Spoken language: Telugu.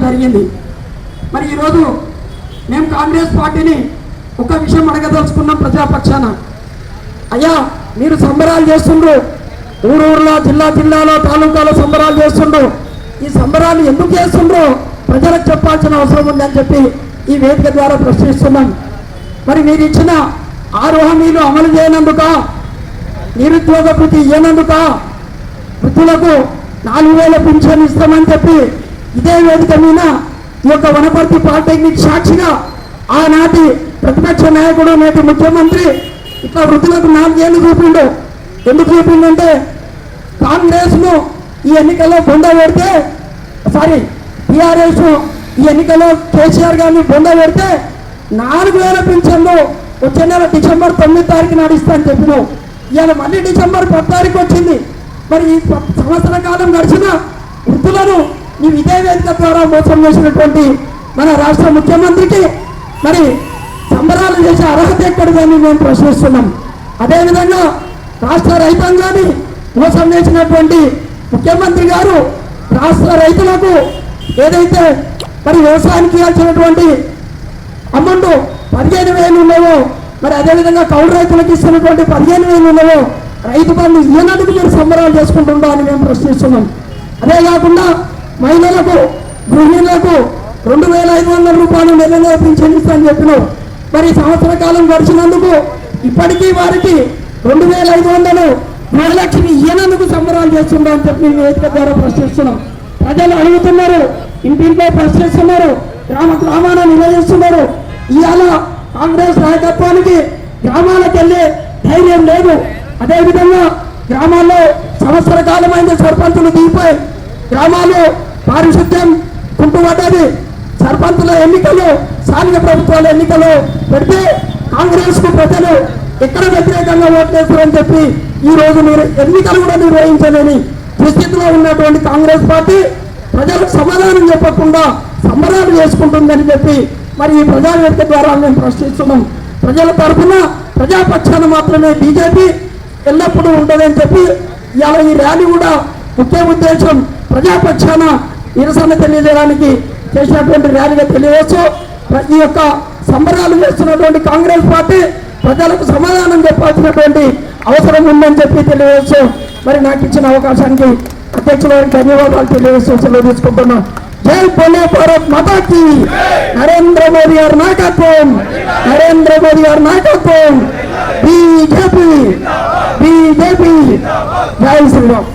జరిగింది. మరి ఈరోజు మేము కాంగ్రెస్ పార్టీని ఒక విషయం అడగదలుచుకున్నాం ప్రజాపక్షాన. అయ్యా, మీరు సంబరాలు చేస్తుండ్రు, ఊరూరులో జిల్లాలో తాలూకాలో సంబరాలు చేస్తుండ్రు. ఈ సంబరాలు ఎందుకు చేస్తుండ్రో ప్రజలకు చెప్పాల్సిన అవసరం ఉందని చెప్పి ఈ వేదిక ద్వారా ప్రశ్నిస్తున్నాం. మరి మీరు ఇచ్చిన 6 హామీలు అమలు చేయనందుక, నిరుద్యోగ వృత్తి ఇవ్వనందుక, వృద్ధులకు 4000 పింఛన్ ఇస్తామని చెప్పి ఇదే వేదిక మీద ఈ యొక్క వనపర్తి పాలిటెక్నిక్ సాక్షిగా ఆనాటి ప్రతిపక్ష నాయకుడు నేటి ముఖ్యమంత్రి ఇట్లా వృద్ధులకు 4 ఏళ్ళు చూపిండు. ఎందుకు చూపిండంటే కాంగ్రెస్ను ఈ ఎన్నికల్లో పొందబెడితే, టీఆర్ఎస్ ఈ ఎన్నికల్లో కేసీఆర్ గారిని పొందబెడితే 4000 పింఛన్లు వచ్చే నెల డిసెంబర్ 9 తారీఖు నాడు ఇస్తానని చెప్పినావు. ఇవాళ మళ్ళీ డిసెంబర్ 10 తారీఖు వచ్చింది. మరి ఈ సంవత్సర కాలం గడిచిన వృద్ధులను నీవు ఇదే వేదిక ద్వారా మోసం చేసినటువంటి మన రాష్ట్ర ముఖ్యమంత్రికి మరి సంబరాలు చేసే అర్హత ఎక్కడిదని మేము ప్రశ్నిస్తున్నాం. అదేవిధంగా రాష్ట్ర రైతాంగాన్ని మోసం చేసినటువంటి ముఖ్యమంత్రి గారు రాష్ట్ర రైతులకు ఏదైతే మరి వ్యవసాయానికి ఇవ్వాల్సినటువంటి అమౌంట్ 15,000 ఉన్నావో, మరి అదేవిధంగా కౌలు రైతులకు ఇస్తున్నటువంటి 15,000 ఉన్నావో రైతు బంధు ఈనాటికి మీరు సంబరాలు చేసుకుంటుండో అని మేము ప్రశ్నిస్తున్నాం. అదే కాకుండా మహిళలకు, గృహిణులకు 2,500 రూపాయలు నెలలో పింఛన్ ఇస్తామని చెప్పినావు. మరి సంవత్సర కాలం గడిచినందుకు ఇప్పటికీ వారికి 2,500 గృహలక్ష్మి ఈయనందుకు సంబరాలు చేస్తుండో అని చెప్పి వేదిక ద్వారా ప్రశ్నిస్తున్నాం. ప్రజలు అడుగుతున్నారు, ఇంటింట్లో ప్రశ్నిస్తున్నారు, గ్రామాన నిలదీస్తున్నారు. ఇవాళ కాంగ్రెస్ నాయకత్వానికి గ్రామాలకు వెళ్ళే ధైర్యం లేదు. అదేవిధంగా గ్రామాల్లో సంవత్సర కాలమైన సర్పంచులు దిగిపోయి గ్రామాల్లో పారిశుద్ధ్యం కుంటుపడ్డది. సర్పంచుల ఎన్నికలు, స్థానిక ప్రభుత్వాల ఎన్నికలు పెడితే కాంగ్రెస్ కు ప్రజలు ఎక్కడ వ్యతిరేకంగా ఓట్లేస్తారని చెప్పి ఈ రోజు మీరు ఎన్నికలు కూడా నిర్వహించలేని దుస్థితిలో ఉన్నటువంటి కాంగ్రెస్ పార్టీ ప్రజలకు సమాధానం చెప్పకుండా సంబరాలు చేసుకుంటుందని చెప్పి మరి ఈ ప్రజావేదిక ద్వారా మేము ప్రశ్నిస్తున్నాం. ప్రజల తరఫున ప్రజాపక్షాన మాత్రమే బీజేపీ ఎల్లప్పుడూ ఉంటుందని చెప్పి ఇవాళ ఈ ర్యాలీ కూడా ముఖ్య ఉద్దేశం ప్రజాపక్షాన నిరసన తెలియజేయడానికి చేసినటువంటి ర్యాలీగా తెలియవచ్చు. ఈ యొక్క సంబరాలు చేస్తున్నటువంటి కాంగ్రెస్ పార్టీ ప్రజలకు సమాధానం చెప్పాల్సినటువంటి అవసరం ఉందని చెప్పి తెలియవచ్చు. మరి నాకు ఇచ్చిన అవకాశానికి అధ్యక్షుల ధన్యవాదాలు తెలియజేస్తూ సెలవు తీసుకుంటున్నాం. జై బోలో భారత్ మాతా కీ. నరేంద్ర మోదీ గారి నాయకత్వం, నరేంద్ర మోదీ గారి నాయకత్వం, బీజేపీ. జై శ్రీరామ్.